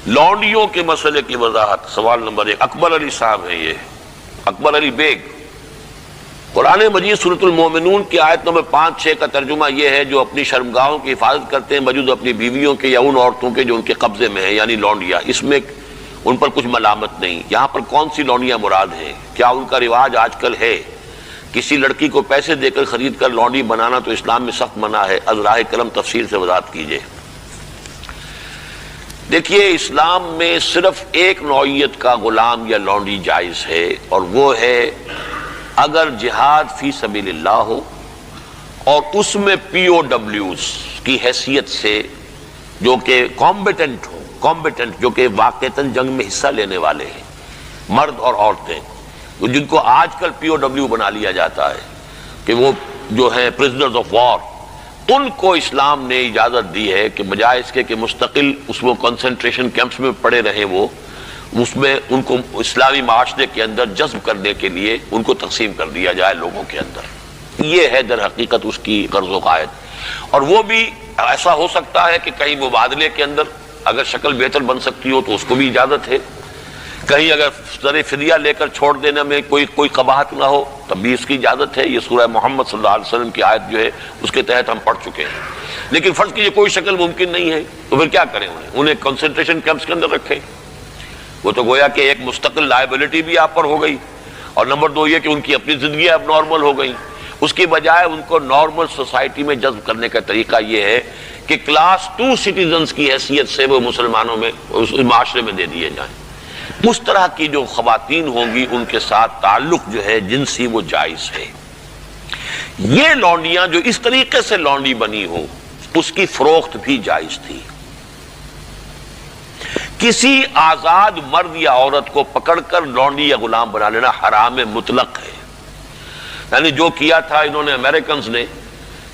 لونڈیوں کے مسئلے کی وضاحت، سوال نمبر 1، اکبر علی صاحب ہیں، یہ اکبر علی بیگ۔ قرآن مجید سورۃ المومنون کی آیت نمبر 5-6 کا ترجمہ یہ ہے: جو اپنی شرمگاہوں کی حفاظت کرتے ہیں بجز اپنی بیویوں کے یا ان عورتوں کے جو ان کے قبضے میں ہیں، یعنی لونڈیاں، اس میں ان پر کچھ ملامت نہیں۔ یہاں پر کون سی لونڈیاں مراد ہیں؟ کیا ان کا رواج آج کل ہے؟ کسی لڑکی کو پیسے دے کر خرید کر لونڈی بنانا تو اسلام میں سخت منع ہے، از راہ کرم تفصیل سے وضاحت کیجیے۔ دیکھیے، اسلام میں صرف ایک نوعیت کا غلام یا لونڈی جائز ہے، اور وہ ہے اگر جہاد فی سبیل اللہ ہو اور اس میں پی او ڈبلیوز کی حیثیت سے جو کہ کمبیٹنٹ ہو، جو کہ واقعتاً جنگ میں حصہ لینے والے ہیں، مرد اور عورتیں، جن کو آج کل پی او ڈبلیو بنا لیا جاتا ہے کہ وہ جو ہیں پرزنرز آف وار، ان کو اسلام نے اجازت دی ہے کہ بجائے اس کے کہ مستقل اس میں کنسنٹریشن کیمپس میں پڑے رہیں، وہ اس میں ان کو اسلامی معاشرے کے اندر جذب کرنے کے لیے ان کو تقسیم کر دیا جائے لوگوں کے اندر۔ یہ ہے در حقیقت اس کی غرض و قائد، اور وہ بھی ایسا ہو سکتا ہے کہ کہیں مبادلے کے اندر اگر شکل بہتر بن سکتی ہو تو اس کو بھی اجازت ہے، کہیں اگر زر فدیہ لے کر چھوڑ دینے میں کوئی قباحت نہ ہو تب بھی اس کی اجازت ہے۔ یہ سورہ محمد صلی اللہ علیہ وسلم کی آیت جو ہے اس کے تحت ہم پڑھ چکے ہیں۔ لیکن فرض کیجیے کوئی شکل ممکن نہیں ہے تو پھر کیا کریں؟ انہیں کنسنٹریشن کیمپس کے اندر رکھیں، وہ تو گویا کہ ایک مستقل لائبلٹی بھی آپ پر ہو گئی، اور نمبر 2 یہ کہ ان کی اپنی زندگی اب نارمل ہو گئی۔ اس کی بجائے ان کو نارمل سوسائٹی میں جذب کرنے کا طریقہ یہ ہے کہ کلاس 2 سٹیزنز کی حیثیت سے وہ مسلمانوں میں اس معاشرے میں دے دیے جائیں۔ اس طرح کی جو خواتین ہوں گی ان کے ساتھ تعلق جو ہے جنسی وہ جائز ہے۔ یہ لونڈیاں جو اس طریقے سے لونڈی بنی ہو اس کی فروخت بھی جائز تھی۔ کسی آزاد مرد یا عورت کو پکڑ کر لونڈی یا غلام بنا لینا حرام مطلق ہے۔ یعنی جو کیا تھا انہوں نے امریکنز نے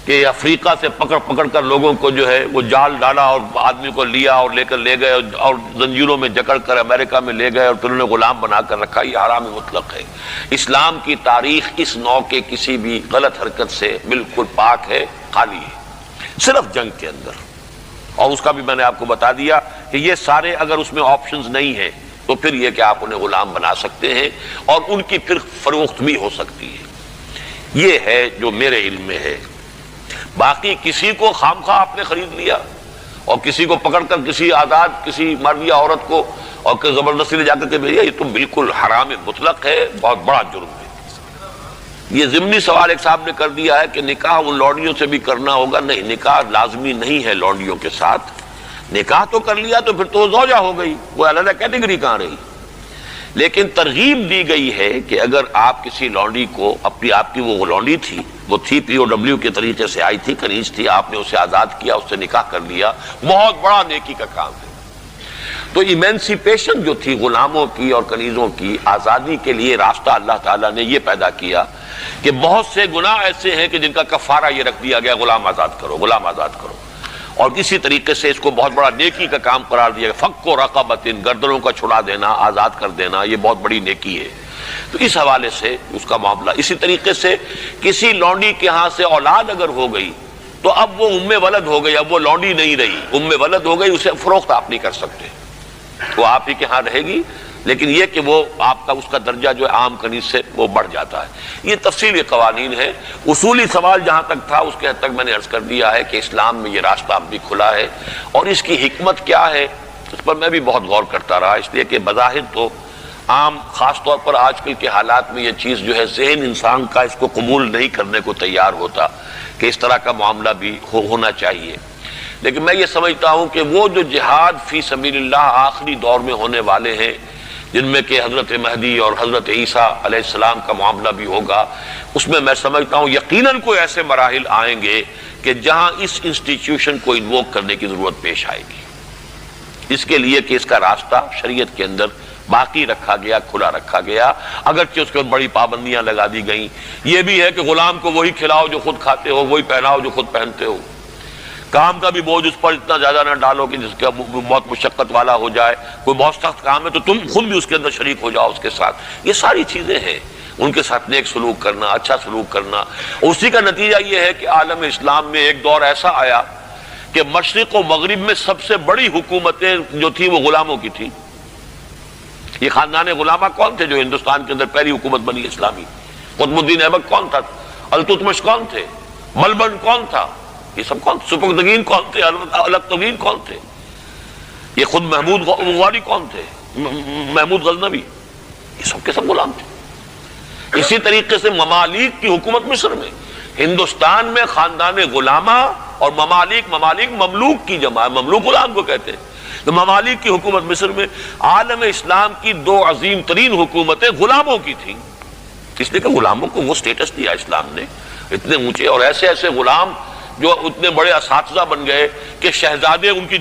کہ افریقہ سے پکڑ کر لوگوں کو جو ہے وہ جال ڈالا اور آدمی کو لیا اور لے کر لے گئے اور زنجیروں میں جکڑ کر امریکہ میں لے گئے اور پھر انہیں غلام بنا کر رکھا، یہ حرام مطلق ہے۔ اسلام کی تاریخ اس نوع کے کسی بھی غلط حرکت سے بالکل پاک ہے، خالی ہے، صرف جنگ کے اندر۔ اور اس کا بھی میں نے آپ کو بتا دیا کہ یہ سارے اگر اس میں آپشنز نہیں ہیں تو پھر یہ کہ آپ انہیں غلام بنا سکتے ہیں اور ان کی پھر فروخت بھی ہو سکتی ہے۔ یہ ہے جو میرے علم میں ہے۔ باقی کسی کو خام خواہ آپ نے خرید لیا اور کسی کو پکڑ کر کسی آزاد کسی مرد یا عورت کو اور زبردستی لے جا کر کے بھیجا، یہ تو بالکل حرام مطلق ہے، بہت بڑا جرم ہے۔ یہ ضمنی سوال ایک صاحب نے کر دیا ہے کہ نکاح ان لونڈیوں سے بھی کرنا ہوگا۔ نہیں، نکاح لازمی نہیں ہے لونڈیوں کے ساتھ۔ نکاح تو کر لیا تو پھر تو زوجہ ہو گئی، وہ علیحدہ کیٹیگری کہاں رہی۔ لیکن ترغیب دی گئی ہے کہ اگر آپ کسی لونڈی کو آپ کی وہ لونڈی تھی، وہ تھی پی او ڈبلیو کے طریقے سے آئی تھی، کنیز تھی، آپ نے اسے آزاد کیا، اس سے نکاح کر لیا، بہت بڑا نیکی کا کام ہے۔ تو ایمینسیپیشن جو تھی غلاموں کی اور کنیزوں کی آزادی کے لیے راستہ اللہ تعالیٰ نے یہ پیدا کیا کہ بہت سے گناہ ایسے ہیں کہ جن کا کفارہ یہ رکھ دیا گیا، غلام آزاد کرو، غلام آزاد کرو، اور کسی طریقے سے اس کو بہت بڑا نیکی کا کام قرار دیا گیا۔ فک و رقبۃ، گردنوں کا چھڑا دینا، آزاد کر دینا، یہ بہت بڑی نیکی ہے۔ تو اس حوالے سے اس کا معاملہ اسی طریقے سے کسی لونڈی کے ہاں سے اولاد اگر ہو گئی تو اب وہ ام ولد ہو گئی، اب وہ لونڈی نہیں رہی، ام ولد ہو گئی، اسے فروخت آپ نہیں کر سکتے، وہ آپ ہی کے ہاں رہے گی، لیکن یہ کہ وہ آپ کا اس کا درجہ جو ہے عام کنیز سے وہ بڑھ جاتا ہے۔ یہ تفصیلی قوانین ہے۔ اصولی سوال جہاں تک تھا اس کے حد تک میں نے عرض کر دیا ہے کہ اسلام میں یہ راستہ اب بھی کھلا ہے، اور اس کی حکمت کیا ہے اس پر میں بھی بہت غور کرتا رہا، اس لیے کہ بظاہر تو عام خاص طور پر آج کل کے حالات میں یہ چیز جو ہے ذہن انسان کا اس کو قبول نہیں کرنے کو تیار ہوتا کہ اس طرح کا معاملہ بھی ہونا چاہیے۔ لیکن میں یہ سمجھتا ہوں کہ وہ جو جہاد فی سبیل اللہ آخری دور میں ہونے والے ہیں، جن میں کہ حضرت مہدی اور حضرت عیسیٰ علیہ السلام کا معاملہ بھی ہوگا، اس میں میں سمجھتا ہوں یقیناً کوئی ایسے مراحل آئیں گے کہ جہاں اس انسٹیٹیوشن کو انووک کرنے کی ضرورت پیش آئے گی، اس کے لیے کہ اس کا راستہ شریعت کے اندر باقی رکھا گیا، کھلا رکھا گیا، اگرچہ اس کے بڑی پابندیاں لگا دی گئیں۔ یہ بھی ہے کہ غلام کو وہی کھلاؤ جو خود کھاتے ہو، وہی پہناؤ جو خود پہنتے ہو، کام کا بھی بوجھ اس پر اتنا زیادہ نہ ڈالو کہ جس کا بہت مشقت والا ہو جائے، کوئی بہت سخت کام ہے تو تم خود بھی اس کے اندر شریک ہو جاؤ اس کے ساتھ۔ یہ ساری چیزیں ہیں، ان کے ساتھ نیک سلوک کرنا، اچھا سلوک کرنا۔ اسی کا نتیجہ یہ ہے کہ عالم اسلام میں ایک دور ایسا آیا کہ مشرق و مغرب میں سب سے بڑی حکومتیں جو تھی وہ غلاموں کی تھی۔ یہ خاندان غلامہ کون تھے جو ہندوستان کے اندر پہلی حکومت بنی اسلامی؟ قطب الدین ایبک کون تھا؟ التتمش کون تھے؟ ملبن کون تھا؟ یہ سب کون؟ سپکدگین کون تھے؟ الکتگین کون تھے؟ یہ خود محمود غواری کون تھے؟ محمود غزنوی، یہ سب کے سب غلام تھے۔ اسی طریقے سے ممالک کی حکومت مصر میں، ہندوستان میں خاندان غلامہ اور ممالک مملوک کی جمع ہے، مملوک غلام کو کہتے ہیں۔ تو ممالک کی حکومت مصر میں عالم اسلام کی دو عظیم ترین حکومتیں غلاموں کی تھیں، اس لیے کہ غلاموں کو وہ سٹیٹس دیا اسلام نے، اتنے اونچے اور ایسے ایسے غلام جو اتنے بڑے اساتذہ بن گئے کہ شہزادے ان کی